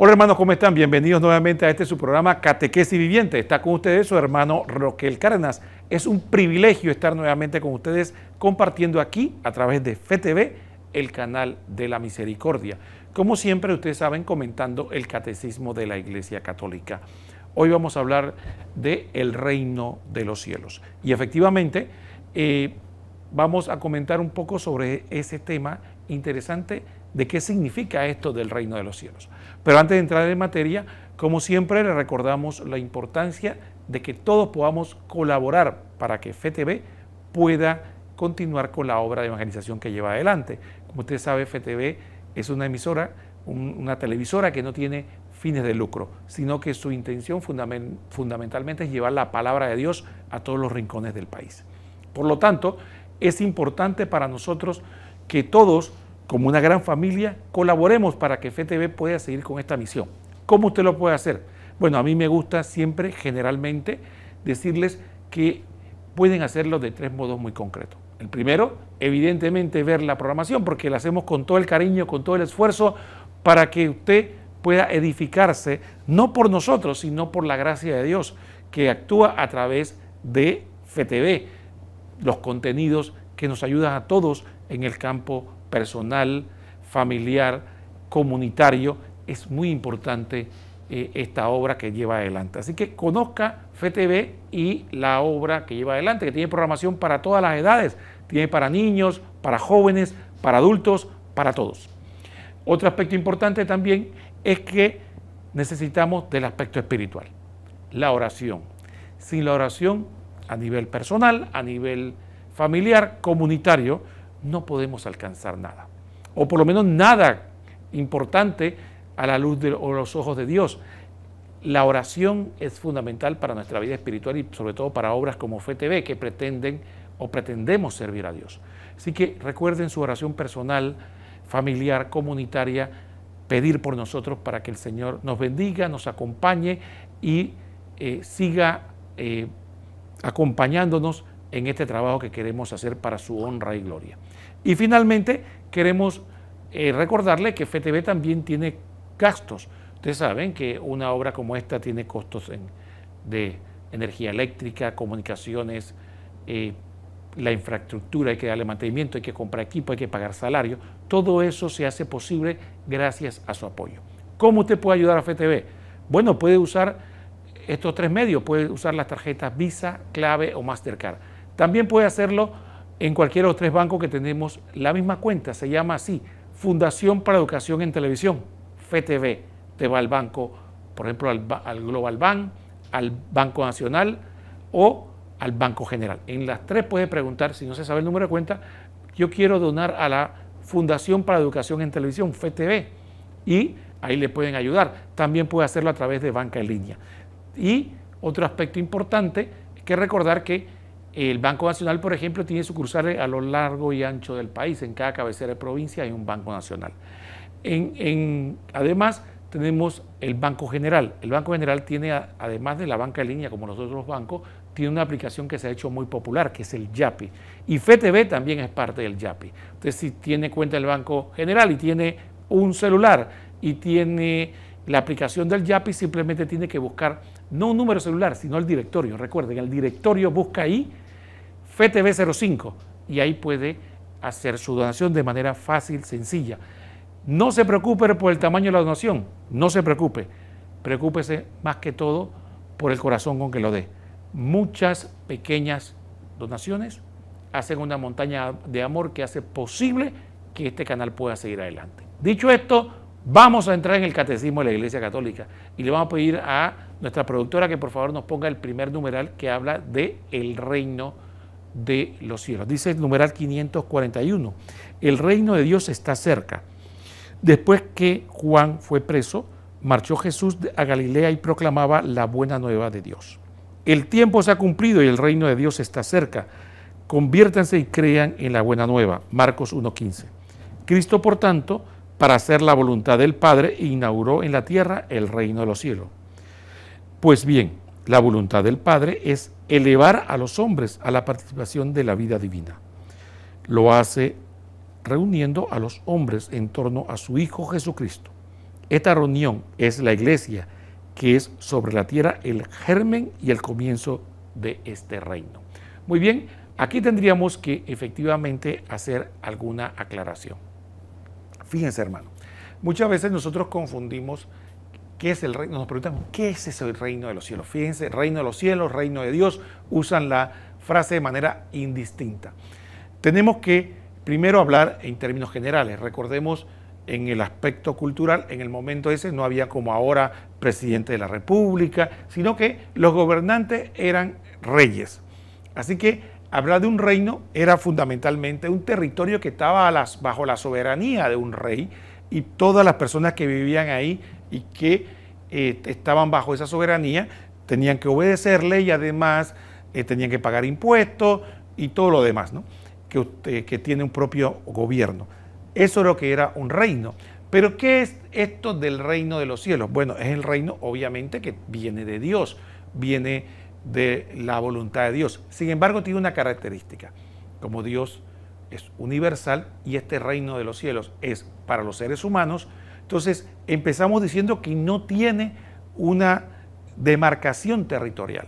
Hola hermanos, ¿cómo están? Bienvenidos nuevamente a su programa Catequesis Viviente. Está con ustedes su hermano Roquel Cárdenas. Es un privilegio estar nuevamente con ustedes compartiendo aquí a través de FETV, el canal de la misericordia. Como siempre, ustedes saben, comentando el catecismo de la Iglesia Católica. Hoy vamos a hablar del reino de los cielos. Y efectivamente, vamos a comentar un poco sobre ese tema interesante de qué significa esto del reino de los cielos. Pero antes de entrar en materia, como siempre, le recordamos la importancia de que todos podamos colaborar para que FETV pueda continuar con la obra de evangelización que lleva adelante. Como usted sabe, FETV es una emisora, una televisora que no tiene fines de lucro, sino que su intención fundamentalmente es llevar la palabra de Dios a todos los rincones del país. Por lo tanto, es importante para nosotros que todos, como una gran familia, colaboremos para que FETV pueda seguir con esta misión. ¿Cómo usted lo puede hacer? Bueno, a mí me gusta siempre, generalmente, decirles que pueden hacerlo de tres modos muy concretos. El primero, evidentemente, ver la programación, porque la hacemos con todo el cariño, con todo el esfuerzo, para que usted pueda edificarse, no por nosotros, sino por la gracia de Dios, que actúa a través de FETV, los contenidos que nos ayudan a todos en el campo personal, familiar, comunitario. Es muy importante esta obra que lleva adelante. Así que conozca FETV y la obra que lleva adelante, que tiene programación para todas las edades, tiene para niños, para jóvenes, para adultos, para todos. Otro aspecto importante también es que necesitamos del aspecto espiritual, la oración. Sin la oración, a nivel personal, a nivel familiar, comunitario, no podemos alcanzar nada, o por lo menos nada importante a la luz de los ojos de Dios. La oración es fundamental para nuestra vida espiritual y sobre todo para obras como FETV que pretenden o pretendemos servir a Dios. Así que recuerden su oración personal, familiar, comunitaria, pedir por nosotros para que el Señor nos bendiga, nos acompañe y siga acompañándonos en este trabajo que queremos hacer para su honra y gloria. Y finalmente queremos recordarle que FETV también tiene gastos. Ustedes saben que una obra como esta tiene costos de energía eléctrica, comunicaciones, la infraestructura, hay que darle mantenimiento, hay que comprar equipo, hay que pagar salario. Todo eso se hace posible gracias a su apoyo. ¿Cómo usted puede ayudar a FETV? Bueno, puede usar estos tres medios, puede usar las tarjetas Visa, Clave o Mastercard. También puede hacerlo en cualquiera de los tres bancos que tenemos la misma cuenta, se llama así, Fundación para Educación en Televisión, FETV. Te va al banco, por ejemplo, al Global Bank, al Banco Nacional o al Banco General. En las tres puede preguntar, si no se sabe el número de cuenta, yo quiero donar a la Fundación para Educación en Televisión, FETV, y ahí le pueden ayudar. También puede hacerlo a través de banca en línea. Y otro aspecto importante es que recordar que el Banco Nacional, por ejemplo, tiene sucursales a lo largo y ancho del país. En cada cabecera de provincia hay un Banco Nacional. Además, tenemos el Banco General. El Banco General tiene, además de la banca en línea, como los otros bancos, tiene una aplicación que se ha hecho muy popular, que es el Yapi. Y FETV también es parte del Yapi. Entonces, si tiene cuenta del Banco General y tiene un celular y tiene la aplicación del Yapi, simplemente tiene que buscar no un número celular, sino el directorio. Recuerden, el directorio busca ahí FETV 05 y ahí puede hacer su donación de manera fácil, sencilla. No se preocupe por el tamaño de la donación, no se preocupe. Preocúpese más que todo por el corazón con que lo dé. Muchas pequeñas donaciones hacen una montaña de amor que hace posible que este canal pueda seguir adelante. Dicho esto, vamos a entrar en el catecismo de la Iglesia Católica y le vamos a pedir a nuestra productora que por favor nos ponga el primer numeral que habla de el reino de los cielos. Dice el numeral 541, el reino de Dios está cerca. Después que Juan fue preso, marchó Jesús a Galilea y proclamaba la buena nueva de Dios. El tiempo se ha cumplido y el reino de Dios está cerca. Conviértanse y crean en la buena nueva. Marcos 1:15. Cristo, por tanto, para hacer la voluntad del Padre, inauguró en la tierra el reino de los cielos. Pues bien, la voluntad del Padre es elevar a los hombres a la participación de la vida divina. Lo hace reuniendo a los hombres en torno a su Hijo Jesucristo. Esta reunión es la iglesia, que es sobre la tierra el germen y el comienzo de este reino. Muy bien, aquí tendríamos que efectivamente hacer alguna aclaración. Fíjense, hermano, muchas veces nosotros confundimos qué es el reino, nos preguntamos, ¿qué es ese reino de los cielos? Fíjense, reino de los cielos, reino de Dios, usan la frase de manera indistinta. Tenemos que primero hablar en términos generales. Recordemos, en el aspecto cultural, en el momento ese no había como ahora presidente de la República, sino que los gobernantes eran reyes. Así que hablar de un reino era fundamentalmente un territorio que estaba bajo la soberanía de un rey, y todas las personas que vivían ahí y que estaban bajo esa soberanía tenían que obedecerle, y además tenían que pagar impuestos y todo lo demás, ¿no? que tiene un propio gobierno. Eso es lo que era un reino. Pero ¿qué es esto del reino de los cielos? Bueno, es el reino obviamente que viene de Dios, viene de la voluntad de Dios. Sin embargo, tiene una característica. Como Dios es universal y este reino de los cielos es para los seres humanos, entonces empezamos diciendo que no tiene una demarcación territorial.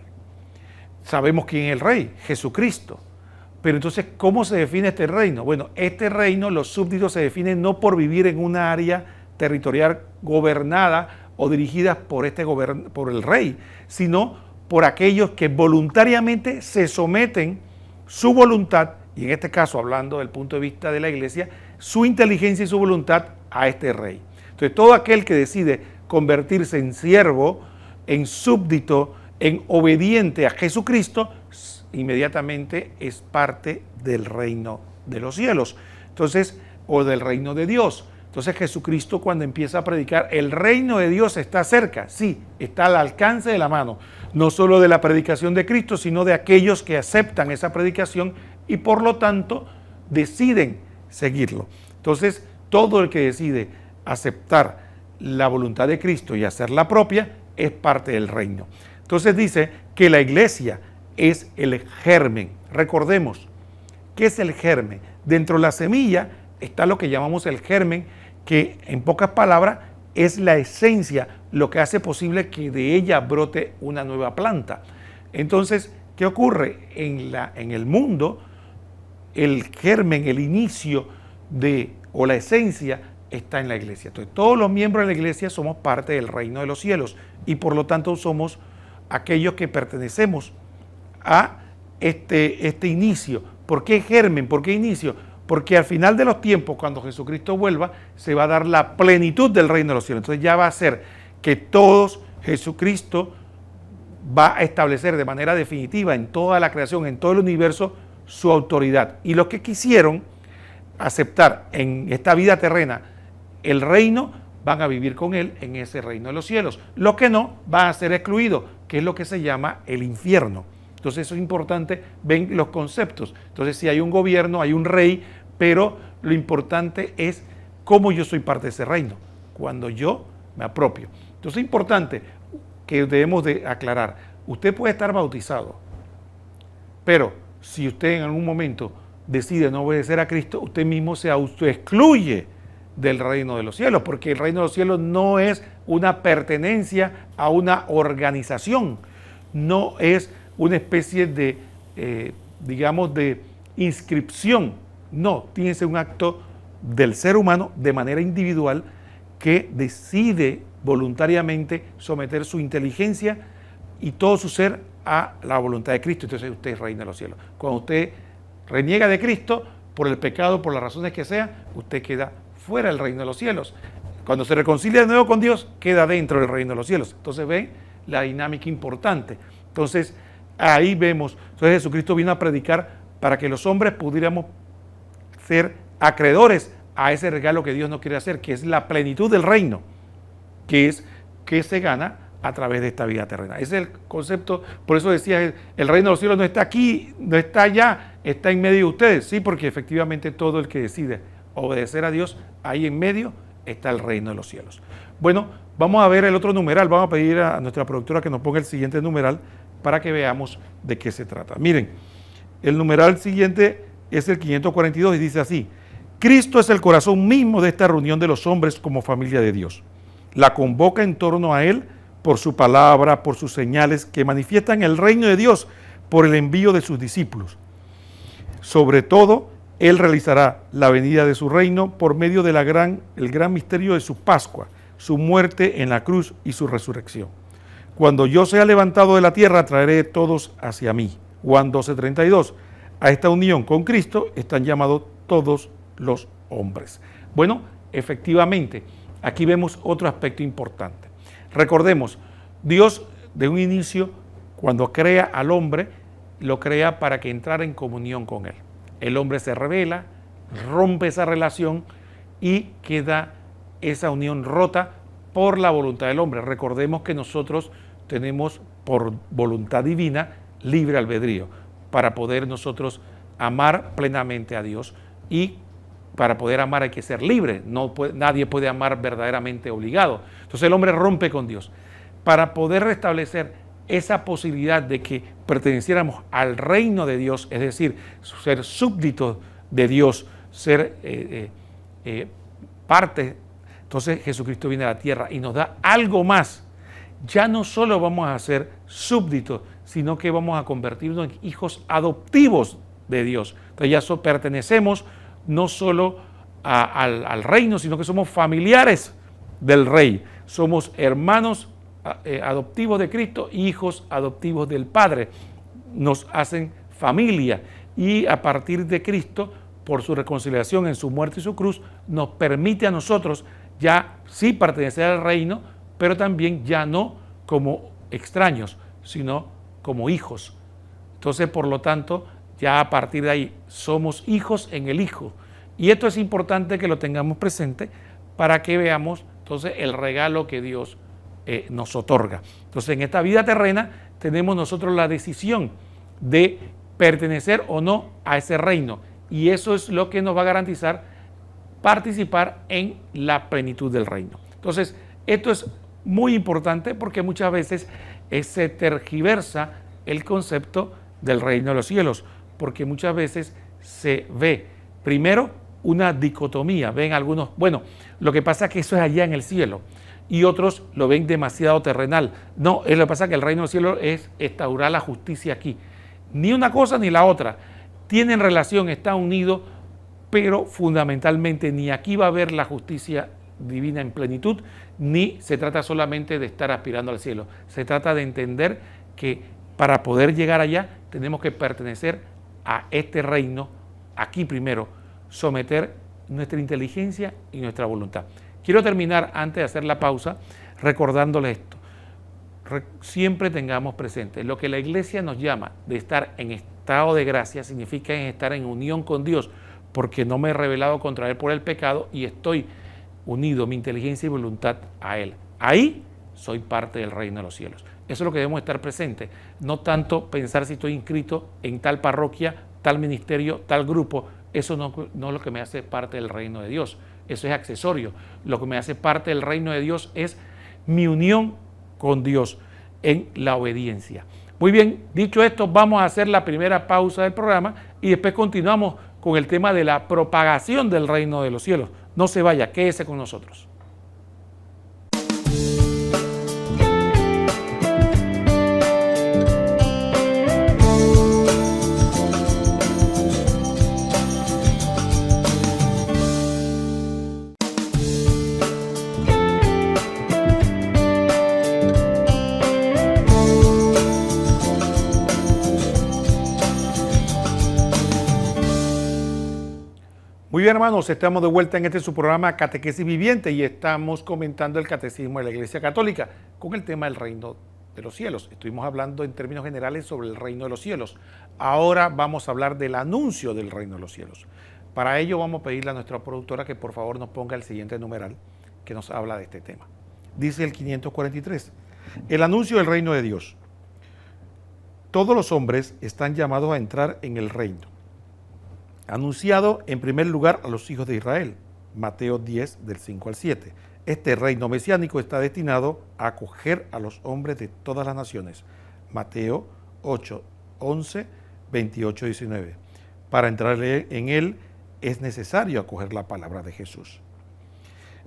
Sabemos quién es el rey, Jesucristo. Pero entonces, ¿cómo se define este reino? Bueno, este reino, los súbditos se definen no por vivir en una área territorial gobernada o dirigida por el rey, sino por aquellos que voluntariamente se someten su voluntad, y en este caso, hablando del punto de vista de la iglesia, su inteligencia y su voluntad a este rey. Entonces, todo aquel que decide convertirse en siervo, en súbdito, en obediente a Jesucristo, inmediatamente es parte del reino de los cielos, entonces, o del reino de Dios. Entonces Jesucristo, cuando empieza a predicar, el reino de Dios está cerca, sí, está al alcance de la mano, no solo de la predicación de Cristo, sino de aquellos que aceptan esa predicación y por lo tanto deciden seguirlo. Entonces, todo el que decide aceptar la voluntad de Cristo y hacerla propia es parte del reino. Entonces dice que la iglesia es el germen. Recordemos, ¿qué es el germen? Dentro de la semilla está lo que llamamos el germen, que en pocas palabras es la esencia, lo que hace posible que de ella brote una nueva planta. Entonces, ¿qué ocurre? En el mundo, el germen, el inicio o la esencia está en la iglesia. Entonces, todos los miembros de la iglesia somos parte del reino de los cielos y por lo tanto somos aquellos que pertenecemos a este inicio. ¿Por qué germen? ¿Por qué inicio? Porque al final de los tiempos, cuando Jesucristo vuelva, se va a dar la plenitud del reino de los cielos. Entonces ya va a ser que Jesucristo va a establecer de manera definitiva en toda la creación, en todo el universo, su autoridad. Y los que quisieron aceptar en esta vida terrena el reino, van a vivir con él en ese reino de los cielos. Los que no, van a ser excluidos, que es lo que se llama el infierno. Entonces eso es importante, ven los conceptos. Entonces si hay un gobierno, hay un rey, pero lo importante es cómo yo soy parte de ese reino, cuando yo me apropio. Entonces es importante que debemos de aclarar, usted puede estar bautizado, pero si usted en algún momento decide no obedecer a Cristo, usted mismo se autoexcluye del reino de los cielos, porque el reino de los cielos no es una pertenencia a una organización, no es una especie de, digamos, de inscripción. No, tiene que ser un acto del ser humano de manera individual que decide voluntariamente someter su inteligencia y todo su ser a la voluntad de Cristo. Entonces usted es reino de los cielos. Cuando usted reniega de Cristo por el pecado, por las razones que sea, usted queda fuera del reino de los cielos. Cuando se reconcilia de nuevo con Dios, queda dentro del reino de los cielos. Entonces ven la dinámica importante. Entonces ahí vemos, entonces Jesucristo vino a predicar para que los hombres pudiéramos ser acreedores a ese regalo que Dios nos quiere hacer, que es la plenitud del reino, que se gana a través de esta vida terrena. Ese es el concepto, por eso decía, el reino de los cielos no está aquí, no está allá, está en medio de ustedes. Sí, porque efectivamente todo el que decide obedecer a Dios, ahí en medio está el reino de los cielos. Bueno, vamos a ver el otro numeral, vamos a pedir a nuestra productora que nos ponga el siguiente numeral para que veamos de qué se trata. Miren, el numeral siguiente es el 542 y dice así: Cristo es el corazón mismo de esta reunión de los hombres como familia de Dios. la convoca en torno a Él por su palabra, por sus señales que manifiestan el reino de Dios por el envío de sus discípulos. Sobre todo, Él realizará la venida de su reino por medio del gran misterio de su Pascua, su muerte en la cruz y su resurrección. Cuando yo sea levantado de la tierra, traeré todos hacia mí. Juan 12:32. A esta unión con Cristo están llamados todos los hombres. Bueno, efectivamente, aquí vemos otro aspecto importante. Recordemos, Dios de un inicio, cuando crea al hombre, lo crea para que entrara en comunión con Él. El hombre se rebela, rompe esa relación y queda esa unión rota por la voluntad del hombre. Recordemos que nosotros tenemos por voluntad divina libre albedrío para poder nosotros amar plenamente a Dios, y para poder amar hay que ser libre, nadie puede amar verdaderamente obligado. Entonces el hombre rompe con Dios. Para poder restablecer esa posibilidad de que perteneciéramos al reino de Dios, es decir, ser súbditos de Dios, ser parte, entonces Jesucristo viene a la tierra y nos da algo más. Ya no solo vamos a ser súbditos, sino que vamos a convertirnos en hijos adoptivos de Dios. Entonces ya pertenecemos no solo al reino, sino que somos familiares del Rey. Somos hermanos adoptivos de Cristo, hijos adoptivos del Padre. Nos hacen familia, y a partir de Cristo, por su reconciliación en su muerte y su cruz, nos permite a nosotros ya sí pertenecer al reino, pero también ya no como extraños, sino como hijos. Entonces, por lo tanto, ya a partir de ahí somos hijos en el Hijo. Y esto es importante que lo tengamos presente para que veamos entonces el regalo que Dios nos otorga. Entonces, en esta vida terrena tenemos nosotros la decisión de pertenecer o no a ese reino, y eso es lo que nos va a garantizar participar en la plenitud del reino. Entonces, esto es muy importante porque muchas veces se tergiversa el concepto del reino de los cielos, porque muchas veces se ve primero una dicotomía. Ven algunos, bueno, lo que pasa es que eso es allá en el cielo, y otros lo ven demasiado terrenal. No, es lo que pasa, que el reino del cielo es instaurar la justicia aquí. Ni una cosa ni la otra. Tienen relación, están unidos, pero fundamentalmente ni aquí va a haber la justicia divina en plenitud, ni se trata solamente de estar aspirando al cielo. Se trata de entender que para poder llegar allá tenemos que pertenecer a este reino aquí primero, someter nuestra inteligencia y nuestra voluntad. Quiero terminar, antes de hacer la pausa, recordándoles esto. Siempre tengamos presente, lo que la iglesia nos llama de estar en estado de gracia significa estar en unión con Dios, porque no me he rebelado contra Él por el pecado y estoy unido, mi inteligencia y voluntad, a Él. Ahí soy parte del reino de los cielos. Eso es lo que debemos estar presentes, no tanto pensar si estoy inscrito en tal parroquia, tal ministerio, tal grupo. Eso no es lo que me hace parte del reino de Dios, eso es accesorio. Lo que me hace parte del reino de Dios es mi unión con Dios en la obediencia. Muy bien, dicho esto, vamos a hacer la primera pausa del programa y después continuamos con el tema de la propagación del reino de los cielos. No se vaya, quédese con nosotros. Muy bien, hermanos, estamos de vuelta en su programa Catequesis Viviente y estamos comentando el Catecismo de la Iglesia Católica con el tema del reino de los cielos. Estuvimos hablando en términos generales sobre el reino de los cielos. Ahora vamos a hablar del anuncio del reino de los cielos. Para ello vamos a pedirle a nuestra productora que por favor nos ponga el siguiente numeral que nos habla de este tema. Dice el 543, el anuncio del reino de Dios. Todos los hombres están llamados a entrar en el reino, anunciado en primer lugar a los hijos de Israel, Mateo 10, del 5 al 7. Este reino mesiánico está destinado a acoger a los hombres de todas las naciones, Mateo 8, 11, 28, 19. Para entrar en él es necesario acoger la palabra de Jesús.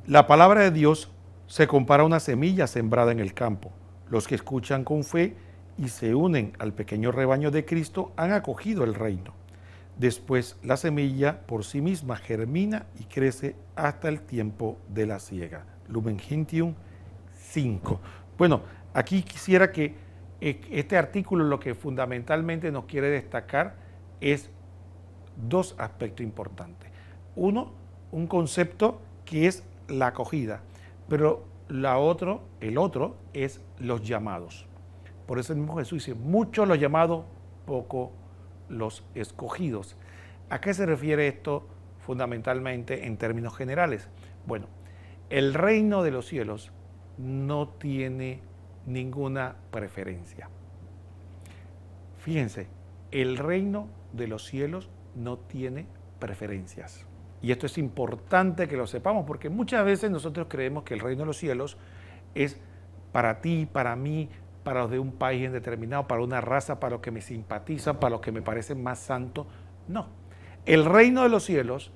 La palabra de Dios se compara a una semilla sembrada en el campo. Los que escuchan con fe y se unen al pequeño rebaño de Cristo han acogido el reino. Después la semilla por sí misma germina y crece hasta el tiempo de la siega. Lumen Gentium 5. Bueno, aquí quisiera que este artículo lo que fundamentalmente nos quiere destacar es dos aspectos importantes. Uno, un concepto que es la acogida, pero el otro es los llamados. Por eso el mismo Jesús dice, muchos los llamados, pocos los escogidos. ¿A qué se refiere esto fundamentalmente en términos generales? Bueno, el reino de los cielos no tiene ninguna preferencia. Fíjense, el reino de los cielos no tiene preferencias. Y esto es importante que lo sepamos porque muchas veces nosotros creemos que el reino de los cielos es para ti, para mí, para los de un país indeterminado, para una raza, para los que me simpatizan, para los que me parecen más santos. No, el reino de los cielos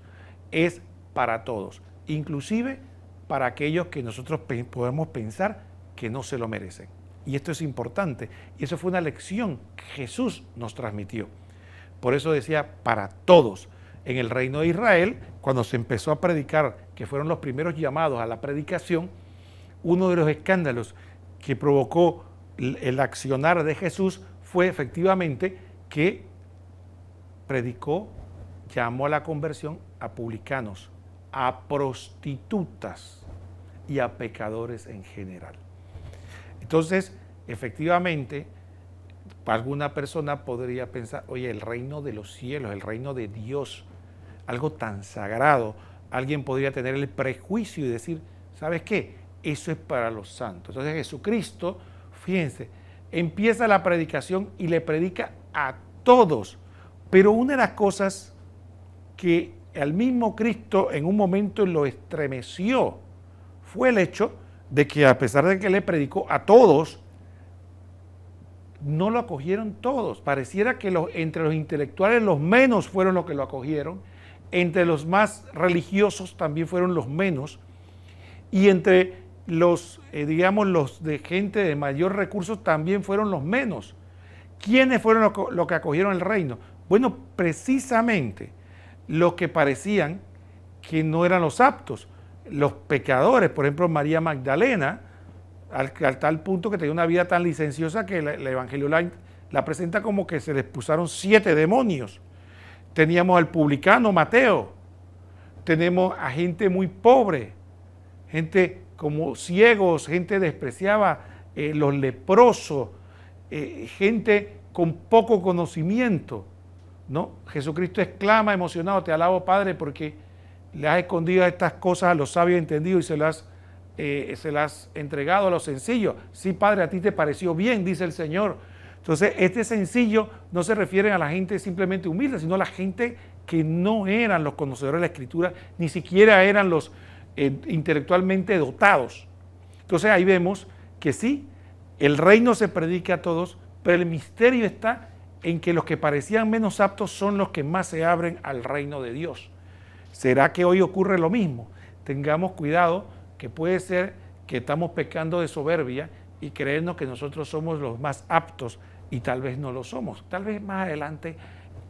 es para todos, inclusive para aquellos que nosotros podemos pensar que no se lo merecen. Y esto es importante, y eso fue una lección que Jesús nos transmitió. Por eso decía, para todos. En el reino de Israel, cuando se empezó a predicar, que fueron los primeros llamados a la predicación, uno de los escándalos que provocó el accionar de Jesús fue efectivamente que predicó, llamó a la conversión a publicanos, a prostitutas y a pecadores en general. Entonces, efectivamente, alguna persona podría pensar, oye, el reino de los cielos, el reino de Dios, algo tan sagrado, alguien podría tener el prejuicio y decir, ¿sabes qué? Eso es para los santos. Entonces Jesucristo, fíjense, empieza la predicación y le predica a todos. Pero una de las cosas que al mismo Cristo en un momento lo estremeció fue el hecho de que a pesar de que le predicó a todos, no lo acogieron todos. Pareciera que entre los intelectuales los menos fueron los que lo acogieron, entre los más religiosos también fueron los menos, y entre los, los de gente de mayor recursos también fueron los menos. ¿Quiénes fueron los que acogieron el reino? Bueno, precisamente los que parecían que no eran los aptos, los pecadores, por ejemplo María Magdalena, al tal punto que tenía una vida tan licenciosa que el Evangelio la presenta como que se le expulsaron 7 demonios. Teníamos al publicano Mateo, tenemos a gente muy pobre, gente como ciegos, gente despreciaba, los leprosos, gente con poco conocimiento, ¿no? Jesucristo exclama emocionado, te alabo Padre porque le has escondido estas cosas a los sabios entendidos y se las has entregado a los sencillos. Sí, Padre, a ti te pareció bien, dice el Señor. Entonces, este sencillo no se refiere a la gente simplemente humilde, sino a la gente que no eran los conocedores de la Escritura, ni siquiera eran los intelectualmente dotados. Entonces, ahí vemos que sí, el reino se predica a todos, pero el misterio está en que los que parecían menos aptos son los que más se abren al reino de Dios. ¿Será que hoy ocurre lo mismo? Tengamos cuidado, que puede ser que estamos pecando de soberbia y creernos que nosotros somos los más aptos y tal vez no lo somos. Tal vez más adelante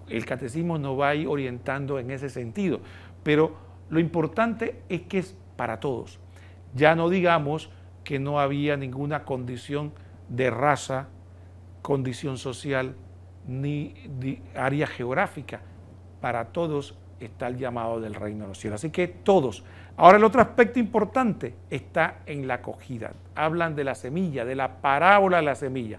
el catecismo nos va a ir orientando en ese sentido, pero lo importante es que es para todos. Ya no digamos que no había ninguna condición de raza, condición social, ni área geográfica. Para todos está el llamado del reino de los cielos. Así que todos. Ahora el otro aspecto importante está en la acogida. Hablan de la semilla, de la parábola de la semilla.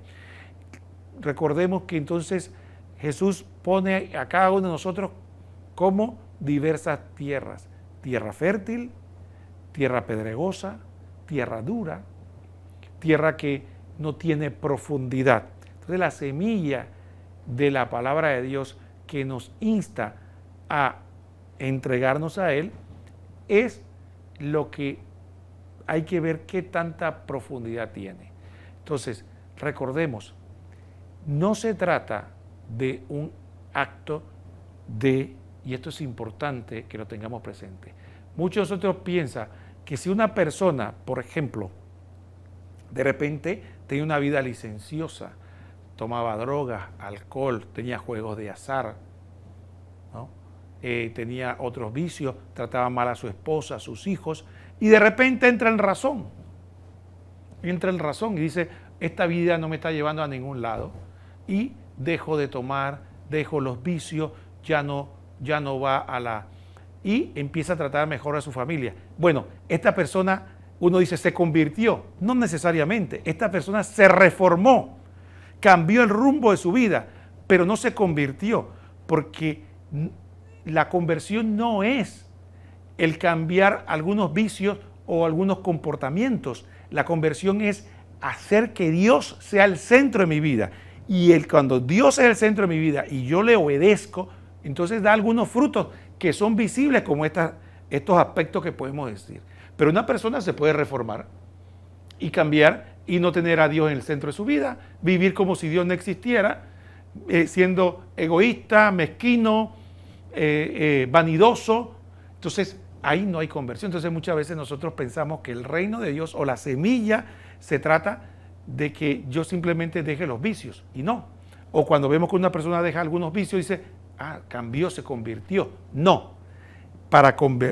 Recordemos que entonces Jesús pone a cada uno de nosotros como diversas tierras. Tierra fértil, tierra pedregosa, tierra dura, tierra que no tiene profundidad. Entonces la semilla de la palabra de Dios que nos insta a entregarnos a Él es lo que hay que ver qué tanta profundidad tiene. Entonces, recordemos, no se trata de un acto y esto es importante que lo tengamos presente. Muchos de nosotros piensan que si una persona, por ejemplo, de repente tenía una vida licenciosa, tomaba drogas, alcohol, tenía juegos de azar, ¿no? Tenía otros vicios, trataba mal a su esposa, a sus hijos, y de repente entra en razón y dice, esta vida no me está llevando a ningún lado, y dejo de tomar, dejo los vicios, ya no va a la... y empieza a tratar mejor a su familia. Bueno, esta persona, uno dice, se convirtió. No necesariamente. Esta persona se reformó, cambió el rumbo de su vida, pero no se convirtió, porque la conversión no es el cambiar algunos vicios o algunos comportamientos. La conversión es hacer que Dios sea el centro de mi vida. Y cuando Dios es el centro de mi vida y yo le obedezco, entonces da algunos frutos que son visibles, como estos aspectos que podemos decir. Pero una persona se puede reformar y cambiar y no tener a Dios en el centro de su vida, vivir como si Dios no existiera, siendo egoísta, mezquino, vanidoso. Entonces ahí no hay conversión. Entonces muchas veces nosotros pensamos que el reino de Dios o la semilla se trata de que yo simplemente deje los vicios, y no. O cuando vemos que una persona deja algunos vicios, dice, cambió, se convirtió. No.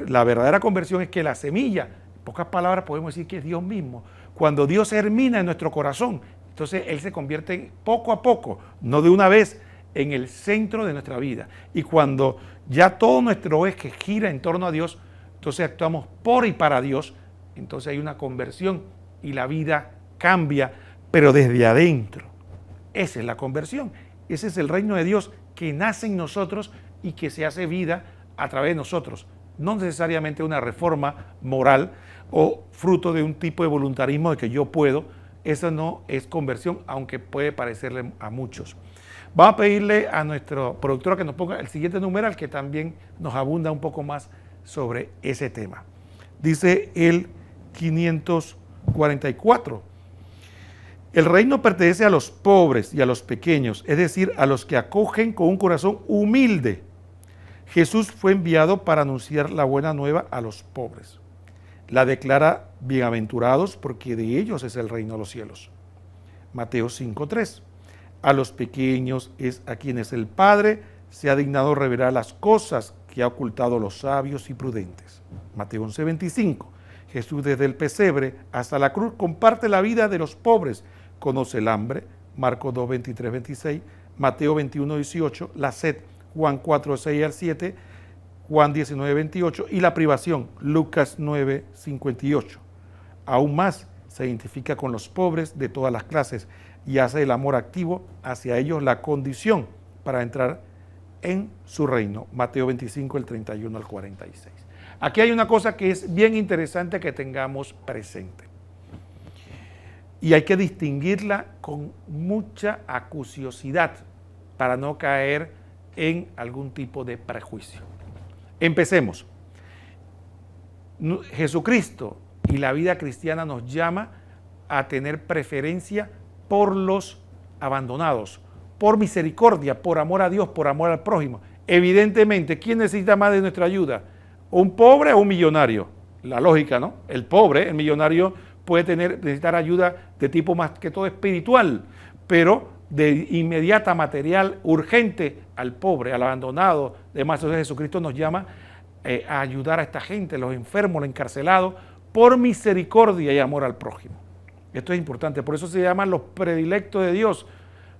La verdadera conversión es que la semilla, en pocas palabras podemos decir que es Dios mismo. Cuando Dios germina en nuestro corazón, entonces Él se convierte poco a poco, no de una vez, en el centro de nuestra vida. Y cuando ya todo nuestro eje gira en torno a Dios, entonces actuamos por y para Dios, entonces hay una conversión y la vida cambia, pero desde adentro. Esa es la conversión. Ese es el reino de Dios que nace en nosotros y que se hace vida a través de nosotros. No necesariamente una reforma moral o fruto de un tipo de voluntarismo de que yo puedo. Eso no es conversión, aunque puede parecerle a muchos. Vamos a pedirle a nuestro productor que nos ponga el siguiente numeral, que también nos abunda un poco más sobre ese tema. Dice el 544. El reino pertenece a los pobres y a los pequeños, es decir, a los que acogen con un corazón humilde. Jesús fue enviado para anunciar la buena nueva a los pobres. La declara bienaventurados porque de ellos es el reino de los cielos. Mateo 5:3. A los pequeños es a quienes el Padre se ha dignado revelar las cosas que ha ocultado a los sabios y prudentes. Mateo 11:25. Jesús desde el pesebre hasta la cruz comparte la vida de los pobres, conoce el hambre, Marcos 2:23-26, Mateo 21:18, la sed, Juan 4:6-7, Juan 19:28 y la privación, Lucas 9:58. Aún más se identifica con los pobres de todas las clases y hace el amor activo hacia ellos la condición para entrar en su reino. Mateo 25, el 31 al 46. Aquí hay una cosa que es bien interesante que tengamos presente. Y hay que distinguirla con mucha acuciosidad para no caer en algún tipo de prejuicio. Empecemos. Jesucristo y la vida cristiana nos llama a tener preferencia por los abandonados, por misericordia, por amor a Dios, por amor al prójimo. Evidentemente, ¿quién necesita más de nuestra ayuda? ¿Un pobre o un millonario? La lógica, ¿no? El pobre, el millonario puede necesitar ayuda de tipo más que todo espiritual, pero de inmediata material, urgente, al pobre, al abandonado. Además, Jesucristo nos llama a ayudar a esta gente, los enfermos, los encarcelados, por misericordia y amor al prójimo. Esto es importante, por eso se llaman los predilectos de Dios.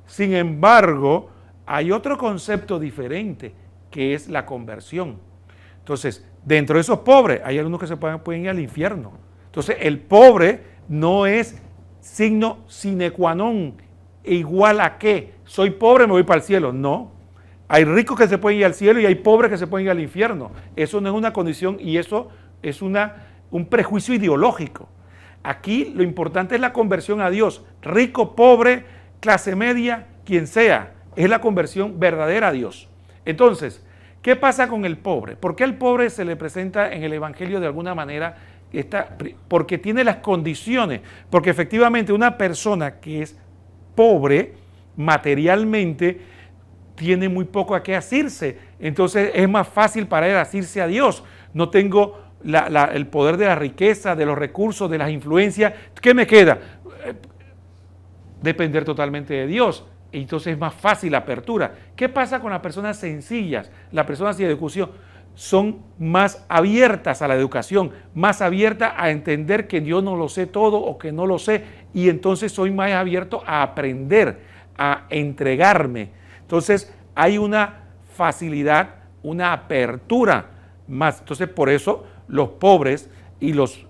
Sin embargo, hay otro concepto diferente, que es la conversión. Entonces, dentro de esos pobres, hay algunos que se pueden ir al infierno. Entonces, el pobre no es signo sine qua non, igual a que soy pobre, me voy para el cielo. No. Hay ricos que se pueden ir al cielo y hay pobres que se pueden ir al infierno. Eso no es una condición y eso es un prejuicio ideológico. Aquí lo importante es la conversión a Dios. Rico, pobre, clase media, quien sea, es la conversión verdadera a Dios. Entonces, ¿qué pasa con el pobre? ¿Por qué el pobre se le presenta en el Evangelio de alguna manera? Porque tiene las condiciones, porque efectivamente una persona que es pobre materialmente tiene muy poco a qué asirse, entonces es más fácil para él asirse a Dios. No tengo el poder de la riqueza, de los recursos, de las influencias. ¿Qué me queda? Depender totalmente de Dios. Entonces es más fácil la apertura. ¿Qué pasa con las personas sencillas? Las personas sin educación son más abiertas a la educación, más abiertas a entender que yo no lo sé todo o que no lo sé, y entonces soy más abierto a aprender, a entregarme. Entonces hay una facilidad, una apertura más. Entonces por eso los pobres y los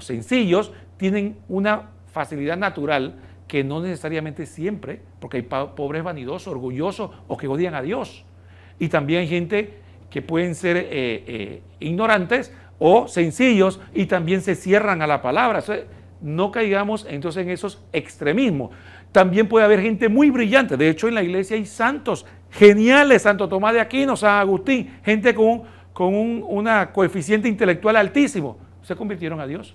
sencillos tienen una facilidad natural que no necesariamente siempre, porque hay pobres vanidosos, orgullosos o que odian a Dios. Y también hay gente que pueden ser ignorantes o sencillos y también se cierran a la palabra. Entonces, no caigamos entonces en esos extremismos. También puede haber gente muy brillante. De hecho, en la iglesia hay santos geniales, Santo Tomás de Aquino, San Agustín, gente con una coeficiente intelectual altísimo. Se convirtieron a Dios.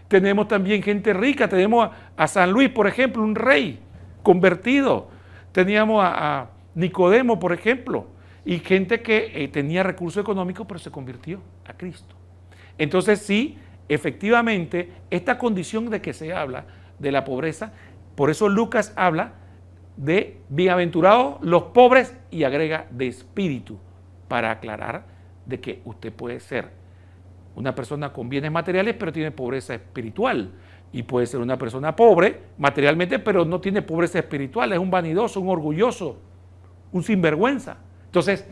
Tenemos también gente rica. Tenemos a San Luis, por ejemplo, un rey convertido. Teníamos a Nicodemo, por ejemplo, y gente que tenía recursos económicos, pero se convirtió a Cristo. Entonces sí, efectivamente, esta condición de que se habla de la pobreza, por eso Lucas habla de bienaventurados los pobres y agrega de espíritu, para aclarar de que usted puede ser una persona con bienes materiales, pero tiene pobreza espiritual. Y puede ser una persona pobre materialmente, pero no tiene pobreza espiritual. Es un vanidoso, un orgulloso, un sinvergüenza. Entonces,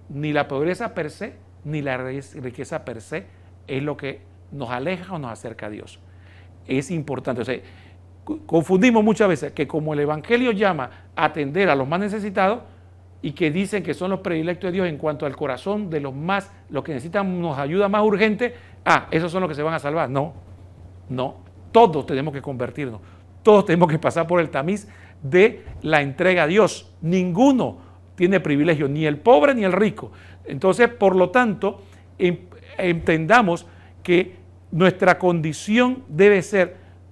ni la pobreza per se, ni la riqueza per se es lo que nos aleja o nos acerca a Dios. Es importante. O sea, confundimos muchas veces que como el Evangelio llama a atender a los más necesitados y que dicen que son los predilectos de Dios en cuanto al corazón de los que necesitan nos ayuda más urgente, esos son los que se van a salvar. No, todos tenemos que convertirnos, todos tenemos que pasar por el tamiz de la entrega a Dios. Ninguno tiene privilegio, ni el pobre ni el rico. Entonces, por lo tanto, entendamos que nuestra condición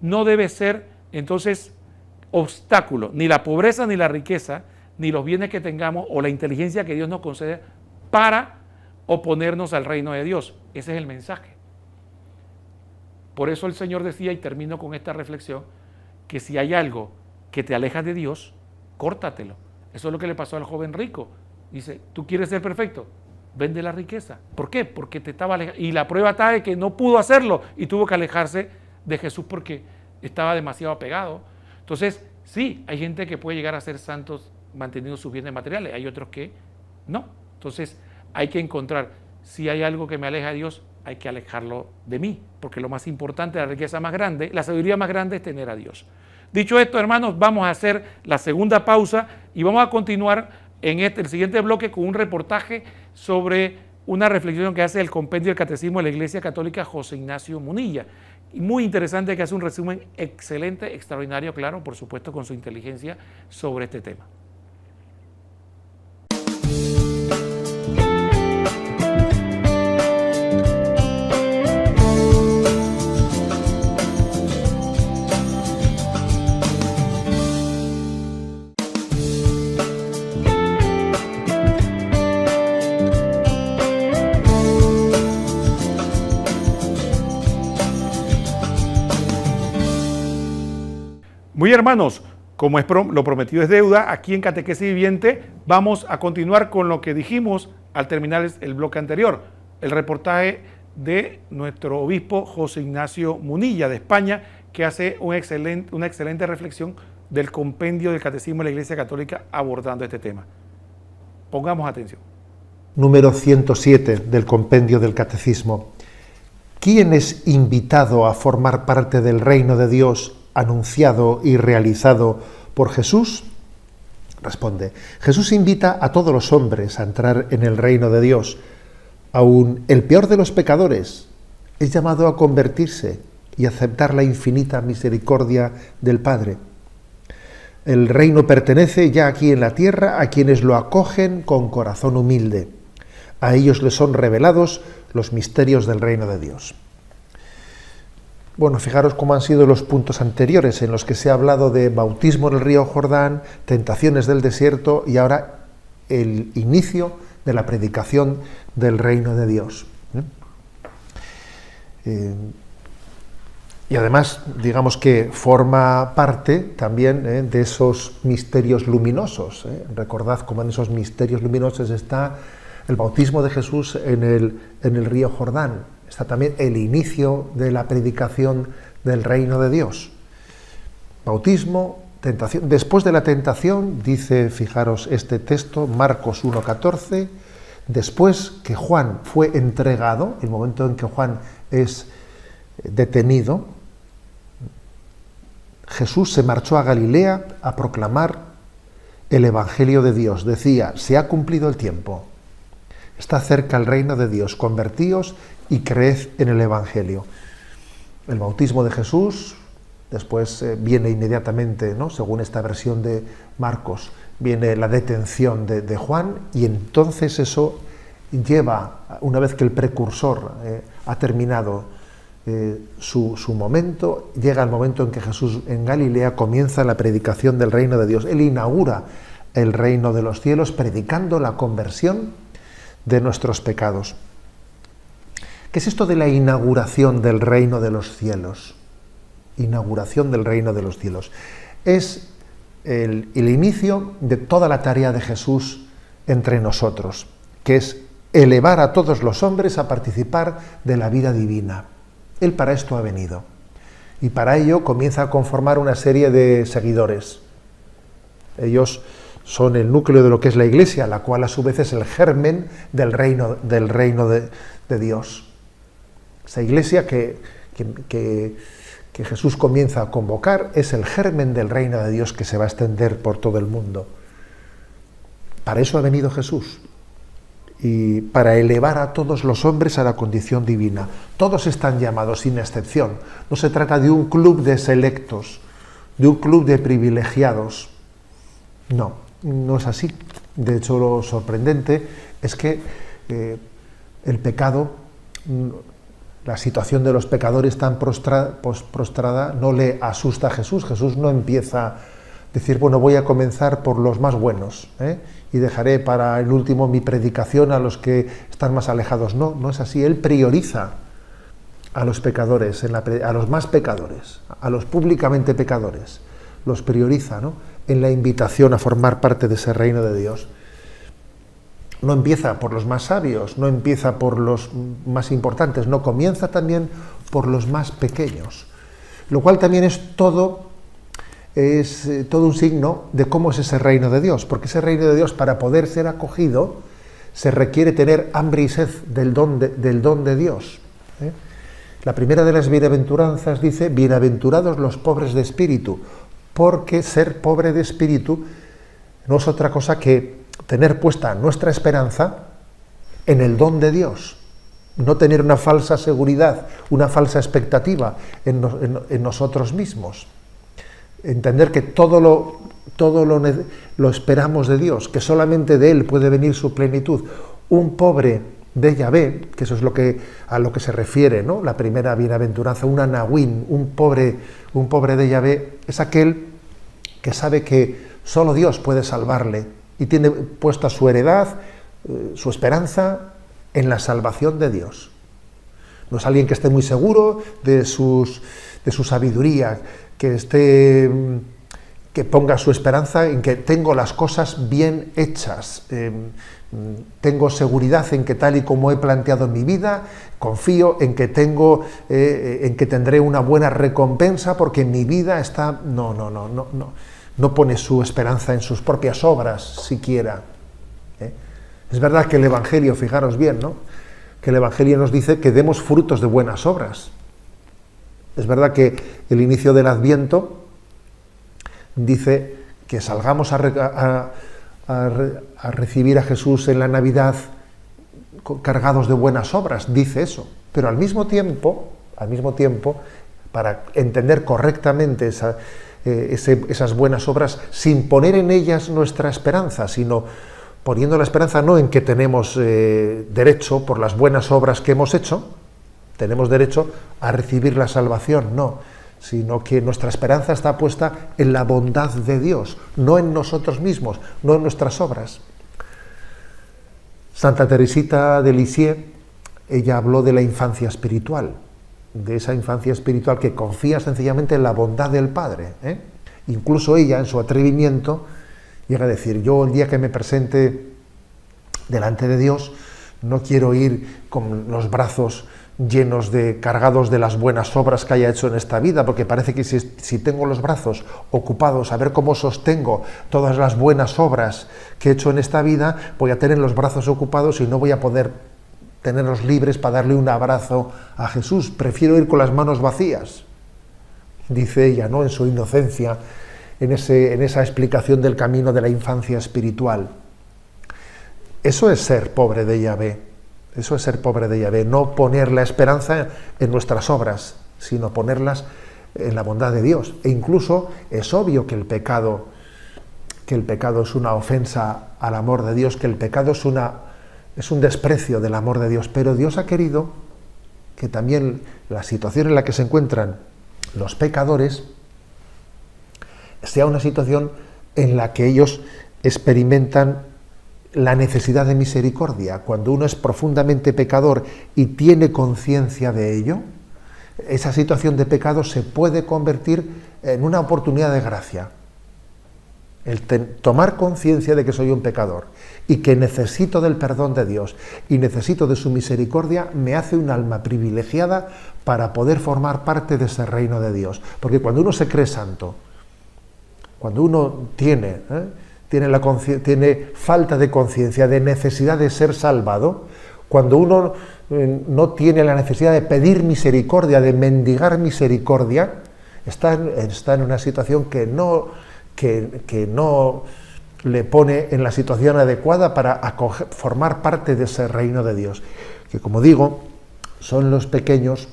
no debe ser entonces obstáculo, ni la pobreza ni la riqueza, ni los bienes que tengamos o la inteligencia que Dios nos concede para oponernos al reino de Dios. Ese es el mensaje. Por eso el Señor decía, y termino con esta reflexión, que si hay algo que te aleja de Dios, córtatelo. Eso es lo que le pasó al joven rico. Dice, ¿tú quieres ser perfecto? Vende la riqueza. ¿Por qué? Porque te estaba alejando. Y la prueba está de que no pudo hacerlo y tuvo que alejarse de Jesús porque estaba demasiado apegado. Entonces, sí, hay gente que puede llegar a ser santos manteniendo sus bienes materiales. Hay otros que no. Entonces, hay que encontrar, si hay algo que me aleja de Dios, hay que alejarlo de mí. Porque lo más importante, la riqueza más grande, la sabiduría más grande es tener a Dios. Dicho esto, hermanos, vamos a hacer la segunda pausa y vamos a continuar en el siguiente bloque con un reportaje sobre una reflexión que hace el Compendio del Catecismo de la Iglesia Católica José Ignacio Munilla. Y muy interesante, que hace un resumen excelente, extraordinario, claro, por supuesto con su inteligencia sobre este tema. Muy hermanos, como lo prometido es deuda, aquí en Catequesis Viviente vamos a continuar con lo que dijimos al terminar el bloque anterior, el reportaje de nuestro obispo José Ignacio Munilla de España, que hace una excelente reflexión del compendio del Catecismo de la Iglesia Católica abordando este tema. Pongamos atención. Número 107 del compendio del Catecismo. ¿Quién es invitado a formar parte del reino de Dios anunciado y realizado por Jesús? Responde, Jesús invita a todos los hombres a entrar en el reino de Dios. Aún el peor de los pecadores es llamado a convertirse y aceptar la infinita misericordia del Padre. El reino pertenece ya aquí en la tierra a quienes lo acogen con corazón humilde. A ellos les son revelados los misterios del reino de Dios. Bueno, fijaros cómo han sido los puntos anteriores en los que se ha hablado de bautismo en el río Jordán, tentaciones del desierto y ahora el inicio de la predicación del reino de Dios. Y además, digamos que forma parte también de esos misterios luminosos. Recordad cómo en esos misterios luminosos está el bautismo de Jesús en el río Jordán. Está también el inicio de la predicación del reino de Dios. Bautismo, tentación. Después de la tentación, dice, fijaros este texto, Marcos 1:14, después que Juan fue entregado, el momento en que Juan es detenido, Jesús se marchó a Galilea a proclamar el Evangelio de Dios. Decía, se ha cumplido el tiempo, está cerca el reino de Dios, convertíos y creed en el Evangelio. El bautismo de Jesús, después viene inmediatamente, ¿no?, según esta versión de Marcos, viene la detención de Juan, y entonces eso lleva, una vez que el precursor ha terminado su momento, llega el momento en que Jesús en Galilea comienza la predicación del reino de Dios. Él inaugura el reino de los cielos predicando la conversión de nuestros pecados. ¿Qué es esto de la inauguración del reino de los cielos? Inauguración del reino de los cielos. Es el inicio de toda la tarea de Jesús entre nosotros, que es elevar a todos los hombres a participar de la vida divina. Él para esto ha venido. Y para ello comienza a conformar una serie de seguidores. Ellos son el núcleo de lo que es la Iglesia, la cual a su vez es el germen del reino de Dios. Esa Iglesia que Jesús comienza a convocar es el germen del reino de Dios que se va a extender por todo el mundo. Para eso ha venido Jesús. Y para elevar a todos los hombres a la condición divina. Todos están llamados, sin excepción. No se trata de un club de selectos, de un club de privilegiados. No, no es así. De hecho, lo sorprendente es que el pecado, la situación de los pecadores tan prostrada, no le asusta a Jesús. Jesús no empieza a decir, bueno, voy a comenzar por los más buenos, y dejaré para el último mi predicación a los que están más alejados. No, no es así. Él prioriza a los pecadores, a los más pecadores, a los públicamente pecadores. Los prioriza, ¿no?, en la invitación a formar parte de ese reino de Dios. No empieza por los más sabios, no empieza por los más importantes, no, comienza también por los más pequeños. Lo cual también es todo un signo de cómo es ese reino de Dios, porque ese reino de Dios, para poder ser acogido, se requiere tener hambre y sed del don de Dios. La primera de las bienaventuranzas dice, bienaventurados los pobres de espíritu, porque ser pobre de espíritu no es otra cosa que tener puesta nuestra esperanza en el don de Dios, no tener una falsa seguridad, una falsa expectativa en nosotros mismos. Entender que todo lo esperamos de Dios, que solamente de Él puede venir su plenitud. Un pobre de Yahvé, que eso es a lo que se refiere, ¿no?, la primera bienaventuranza, un anahuín, un pobre de Yahvé, es aquel que sabe que solo Dios puede salvarle y tiene puesta su heredad, su esperanza en la salvación de Dios. No es alguien que esté muy seguro de su sabiduría, que ponga su esperanza en que tengo las cosas bien hechas, tengo seguridad en que tal y como he planteado en mi vida, confío en que tendré una buena recompensa porque mi vida está... No pone su esperanza en sus propias obras siquiera. Es verdad que el Evangelio, fijaros bien, ¿no?, que el Evangelio nos dice que demos frutos de buenas obras. Es verdad que el inicio del Adviento dice que salgamos a recibir a Jesús en la Navidad cargados de buenas obras, dice eso. Pero al mismo tiempo, para entender correctamente esas buenas obras, sin poner en ellas nuestra esperanza, sino poniendo la esperanza no en que tenemos derecho por las buenas obras que hemos hecho, tenemos derecho a recibir la salvación, no, sino que nuestra esperanza está puesta en la bondad de Dios, no en nosotros mismos, no en nuestras obras. Santa Teresita de Lisieux, ella habló de la infancia espiritual. de esa infancia espiritual que confía sencillamente en la bondad del Padre, ¿eh? Incluso ella, en su atrevimiento, llega a decir: yo el día que me presente delante de Dios, no quiero ir con los brazos cargados de las buenas obras que haya hecho en esta vida, porque parece que si tengo los brazos ocupados a ver cómo sostengo todas las buenas obras que he hecho en esta vida, voy a tener los brazos ocupados y no voy a poder tenerlos libres para darle un abrazo a Jesús. Prefiero ir con las manos vacías, dice ella, ¿no?, en su inocencia, en esa explicación del camino de la infancia espiritual. Eso es ser pobre de Yahvé. Eso es ser pobre de Yahvé, no poner la esperanza en nuestras obras, sino ponerlas en la bondad de Dios. E incluso es obvio que el pecado es una ofensa al amor de Dios, que el pecado es un desprecio del amor de Dios, pero Dios ha querido que también la situación en la que se encuentran los pecadores sea una situación en la que ellos experimentan la necesidad de misericordia. Cuando uno es profundamente pecador y tiene conciencia de ello, esa situación de pecado se puede convertir en una oportunidad de gracia. El tomar conciencia de que soy un pecador y que necesito del perdón de Dios y necesito de su misericordia, me hace un alma privilegiada para poder formar parte de ese reino de Dios. Porque cuando uno se cree santo, cuando uno tiene falta de conciencia, de necesidad de ser salvado, cuando uno no tiene la necesidad de pedir misericordia, de mendigar misericordia, está en una situación que no le pone en la situación adecuada para formar parte de ese reino de Dios. Que, como digo, son los pequeños,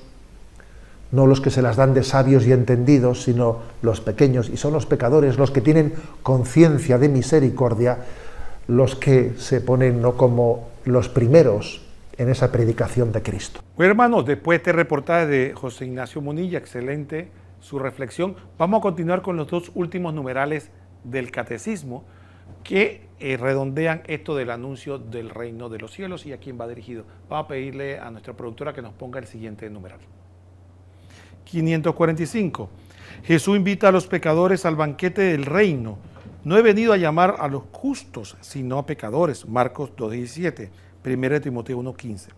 no los que se las dan de sabios y entendidos, sino los pequeños, y son los pecadores, los que tienen conciencia de misericordia, los que se ponen no como los primeros en esa predicación de Cristo. Bueno, hermanos, después de este reportaje de José Ignacio Munilla, excelente su reflexión, vamos a continuar con los dos últimos numerales del Catecismo que redondean esto del anuncio del reino de los cielos y a quién va dirigido. Vamos a pedirle a nuestra productora que nos ponga el siguiente numeral. 545. Jesús invita a los pecadores al banquete del reino. No he venido a llamar a los justos, sino a pecadores. Marcos 2:17, 1 Timoteo 1:15.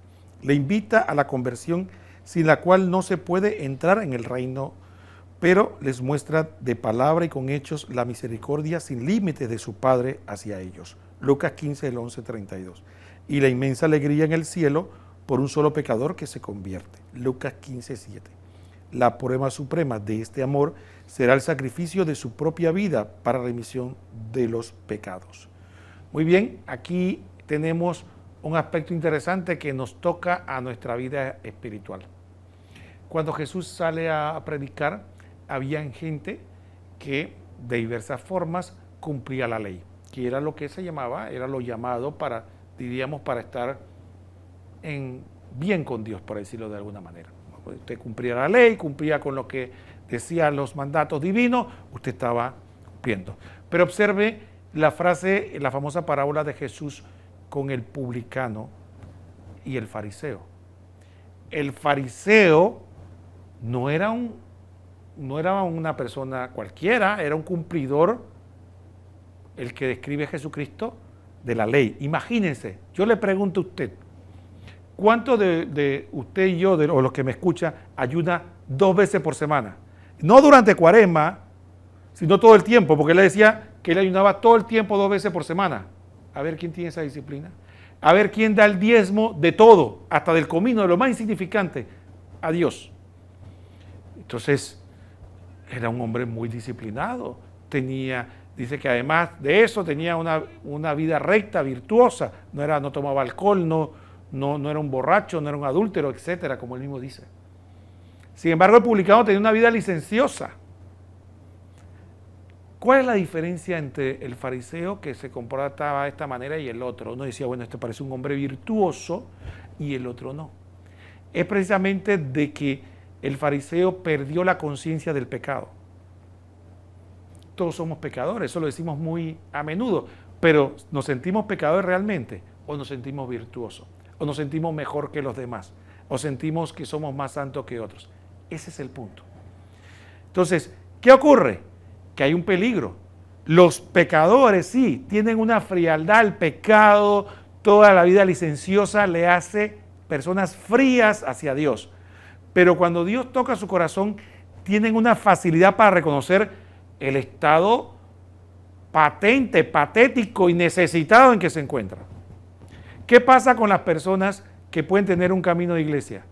Le invita a la conversión sin la cual no se puede entrar en el reino, pero les muestra de palabra y con hechos la misericordia sin límites de su Padre hacia ellos. Lucas 15, 11:32. Y la inmensa alegría en el cielo por un solo pecador que se convierte. Lucas 15:7. La prueba suprema de este amor será el sacrificio de su propia vida para remisión de los pecados. Muy bien, aquí tenemos un aspecto interesante que nos toca a nuestra vida espiritual. Cuando Jesús sale a predicar, había gente que de diversas formas cumplía la ley, que era lo que se llamaba, era lo llamado para, diríamos, para estar bien con Dios, por decirlo de alguna manera. Usted cumplía la ley, cumplía con lo que decían los mandatos divinos, usted estaba cumpliendo. Pero observe la frase, la famosa parábola de Jesús con el publicano y el fariseo. El fariseo no era una persona cualquiera, era un cumplidor, el que describe Jesucristo, de la ley. Imagínense, yo le pregunto a usted, ¿cuántos de usted y yo, o los que me escuchan, ayuna 2 veces por semana? No durante Cuaresma, sino todo el tiempo, porque él decía que él ayunaba todo el tiempo 2 veces por semana. A ver quién tiene esa disciplina. A ver quién da el diezmo de todo, hasta del comino, de lo más insignificante, a Dios. Entonces, era un hombre muy disciplinado. Dice que además de eso tenía una vida recta, virtuosa. No tomaba alcohol, no era un borracho, no era un adúltero, etcétera, como él mismo dice. Sin embargo, el publicano tenía una vida licenciosa. ¿Cuál es la diferencia entre el fariseo que se comportaba de esta manera y el otro? Uno decía, bueno, este parece un hombre virtuoso y el otro no. Es precisamente de que el fariseo perdió la conciencia del pecado. Todos somos pecadores, eso lo decimos muy a menudo, pero ¿nos sentimos pecadores realmente o nos sentimos virtuosos? ¿O nos sentimos mejor que los demás? o sentimos que somos más santos que otros. Ese es el punto. Entonces, ¿qué ocurre? Que hay un peligro. Los pecadores sí tienen una frialdad al pecado, toda la vida licenciosa le hace personas frías hacia Dios. Pero cuando Dios toca su corazón, tienen una facilidad para reconocer el estado patente, patético y necesitado en que se encuentran. ¿Qué pasa con las personas que pueden tener un camino de iglesia?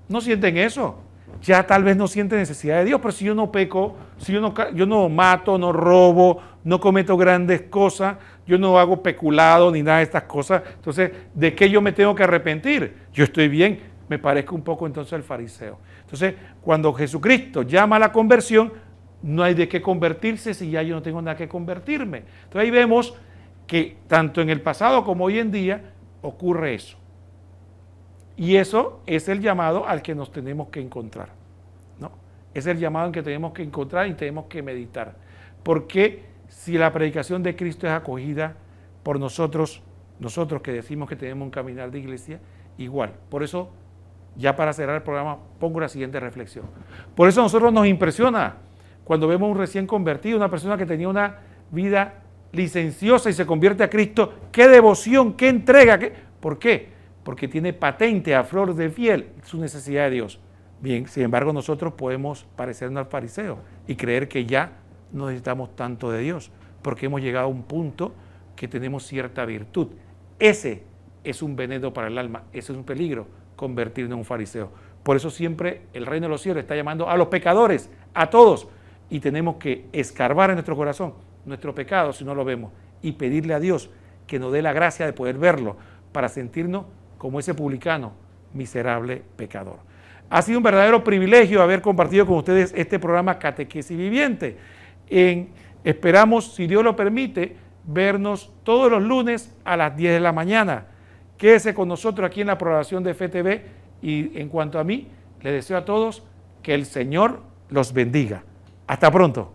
No sienten eso. Ya tal vez no sienten necesidad de Dios, pero si yo no peco, si yo no mato, no robo, no cometo grandes cosas, yo no hago peculado ni nada de estas cosas, entonces, ¿de qué yo me tengo que arrepentir? Yo estoy bien, me parezco un poco entonces al fariseo. Entonces, cuando Jesucristo llama a la conversión, no hay de qué convertirse si ya yo no tengo nada que convertirme. Entonces ahí vemos que tanto en el pasado como hoy en día ocurre eso. Y eso es el llamado al que nos tenemos que encontrar, ¿no? Es el llamado en que tenemos que encontrar y tenemos que meditar. Porque si la predicación de Cristo es acogida por nosotros que decimos que tenemos un caminar de iglesia, igual. Por eso, ya para cerrar el programa, pongo la siguiente reflexión. Por eso a nosotros nos impresiona cuando vemos un recién convertido, una persona que tenía una vida licenciosa y se convierte a Cristo. ¡Qué devoción, qué entrega! ¿Por qué? Porque tiene patente a flor de piel su necesidad de Dios. Bien, sin embargo, nosotros podemos parecernos al fariseo y creer que ya no necesitamos tanto de Dios, porque hemos llegado a un punto que tenemos cierta virtud. Ese es un veneno para el alma, ese es un peligro, convertirnos en un fariseo. Por eso siempre el reino de los cielos está llamando a los pecadores, a todos, y tenemos que escarbar en nuestro corazón nuestro pecado si no lo vemos y pedirle a Dios que nos dé la gracia de poder verlo para sentirnos como ese publicano, miserable pecador. Ha sido un verdadero privilegio haber compartido con ustedes este programa Catequesis Viviente. Esperamos, si Dios lo permite, vernos todos los lunes a las 10 de la mañana. Quédese con nosotros aquí en la programación de FTV y en cuanto a mí, les deseo a todos que el Señor los bendiga. Hasta pronto.